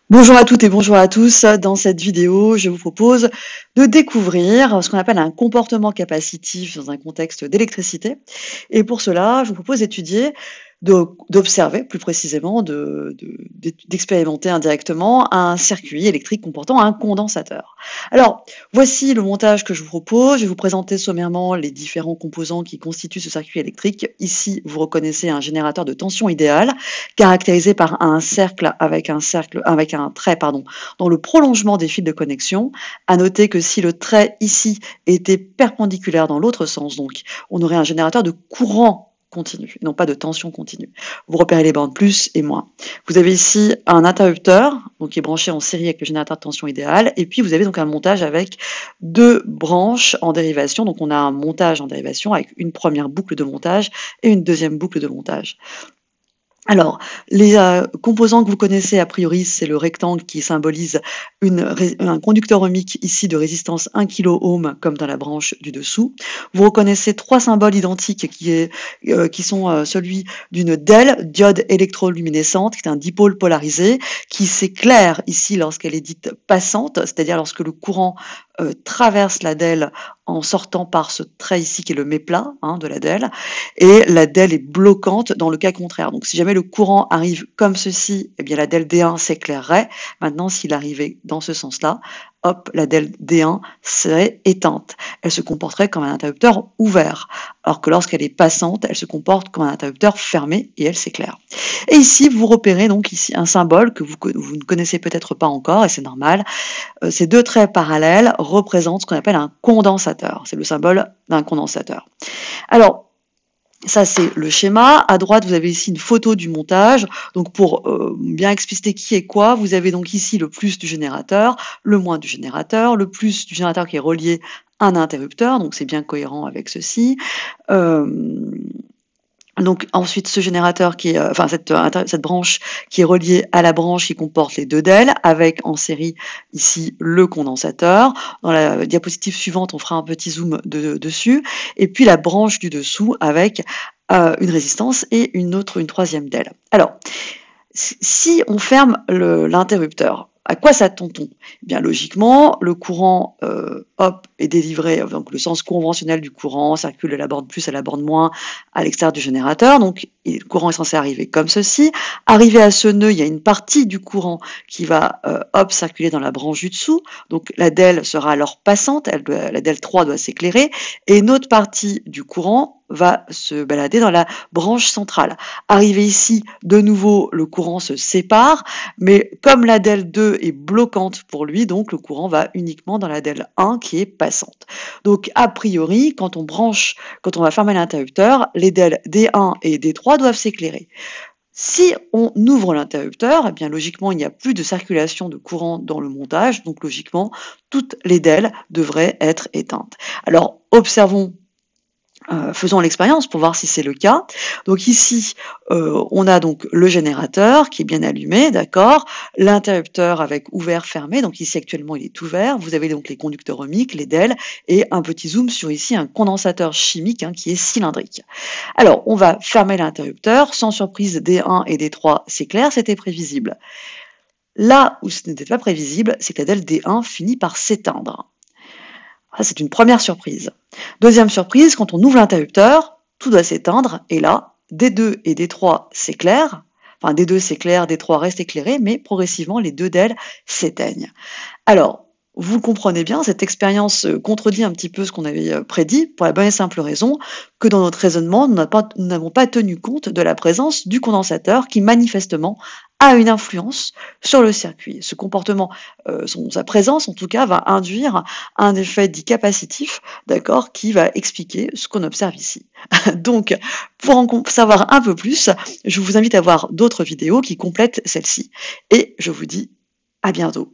Bonjour à toutes et bonjour à tous. Dans cette vidéo, je vous propose de découvrir ce qu'on appelle un comportement capacitif dans un contexte d'électricité. Et pour cela, je vous propose d'étudier, d'observer plus précisément, d'expérimenter indirectement un circuit électrique comportant un condensateur. Alors, voici le montage que je vous propose. Je vais vous présenter sommairement les différents composants qui constituent ce circuit électrique. Ici, vous reconnaissez un générateur de tension idéale, caractérisé par un cercle avec un trait, dans le prolongement des fils de connexion. À noter que si le trait ici était perpendiculaire dans l'autre sens, donc on aurait un générateur de courant continu, non pas de tension continue. Vous repérez les bandes plus et moins. Vous avez ici un interrupteur, donc qui est branché en série avec le générateur de tension idéal, et puis vous avez donc un montage avec deux branches en dérivation. Donc on a un montage en dérivation avec une première boucle de montage et une deuxième boucle de montage. Alors, les composants que vous connaissez a priori, c'est le rectangle qui symbolise un conducteur ohmique ici de résistance 1 kΩ comme dans la branche du dessous. Vous reconnaissez trois symboles identiques qui sont celui d'une DEL, diode électroluminescente, qui est un dipôle polarisé, qui s'éclaire ici lorsqu'elle est dite passante, c'est-à-dire lorsque le courant traverse la DEL en sortant par ce trait ici qui est le méplat de la DEL, et la DEL est bloquante dans le cas contraire. Donc si jamais le courant arrive comme ceci, eh bien la DEL D1 s'éclairerait. Maintenant, s'il arrivait dans ce sens-là, hop, la DEL D1 serait éteinte. Elle se comporterait comme un interrupteur ouvert, alors que lorsqu'elle est passante, elle se comporte comme un interrupteur fermé et elle s'éclaire. Et ici, vous repérez donc ici un symbole que vous ne connaissez peut-être pas encore, et c'est normal. Ces deux traits parallèles représentent ce qu'on appelle un condensateur. C'est le symbole d'un condensateur. Alors, ça, c'est le schéma. À droite, vous avez ici une photo du montage. Donc, pour bien expliciter qui est quoi, vous avez donc ici le plus du générateur, le moins du générateur, le plus du générateur qui est relié à un interrupteur. Donc, c'est bien cohérent avec ceci. Donc ensuite ce générateur qui est, cette branche qui est reliée à la branche qui comporte les deux DEL, avec en série ici le condensateur. Dans la diapositive suivante, on fera un petit zoom dessus. Et puis la branche du dessous avec une résistance et une troisième DEL. Alors, si on ferme l'interrupteur, à quoi s'attend-on? Bien logiquement, le courant est délivré, donc le sens conventionnel du courant circule de la borne plus à la borne moins à l'extérieur du générateur, donc le courant est censé arriver comme ceci. Arrivé à ce nœud, il y a une partie du courant qui va circuler dans la branche du dessous, donc la DEL sera alors passante, la DEL 3 doit s'éclairer, et une autre partie du courant va se balader dans la branche centrale. Arrivé ici, de nouveau, le courant se sépare, mais comme la DEL 2 est bloquante pour lui, donc le courant va uniquement dans la DEL 1 qui est passante. Donc a priori, quand on va fermer l'interrupteur, les DEL D1 et D3 doivent s'éclairer. Si on ouvre l'interrupteur, eh bien logiquement, il n'y a plus de circulation de courant dans le montage, donc logiquement, toutes les DEL devraient être éteintes. Alors, observons. Faisons l'expérience pour voir si c'est le cas. Donc ici, on a donc le générateur qui est bien allumé, d'accord, l'interrupteur avec ouvert, fermé, donc ici actuellement il est ouvert, vous avez donc les conducteurs ohmiques, les DEL, et un petit zoom sur ici un condensateur chimique qui est cylindrique. Alors, on va fermer l'interrupteur, sans surprise D1 et D3 s'éclairent, c'était prévisible. Là où ce n'était pas prévisible, c'est que la DEL D1 finit par s'éteindre. Ça, c'est une première surprise. Deuxième surprise, quand on ouvre l'interrupteur, tout doit s'éteindre, et là, D2 et D3 s'éclairent, enfin D2 s'éclaire, D3 reste éclairé, mais progressivement, les deux DEL s'éteignent. Alors, vous comprenez bien, cette expérience contredit un petit peu ce qu'on avait prédit, pour la bonne et simple raison que dans notre raisonnement, nous n'avons pas tenu compte de la présence du condensateur qui manifestement a une influence sur le circuit. Ce comportement, sa présence en tout cas, va induire un effet dit capacitif, d'accord, qui va expliquer ce qu'on observe ici. Donc, pour en savoir un peu plus, je vous invite à voir d'autres vidéos qui complètent celle-ci. Et je vous dis à bientôt.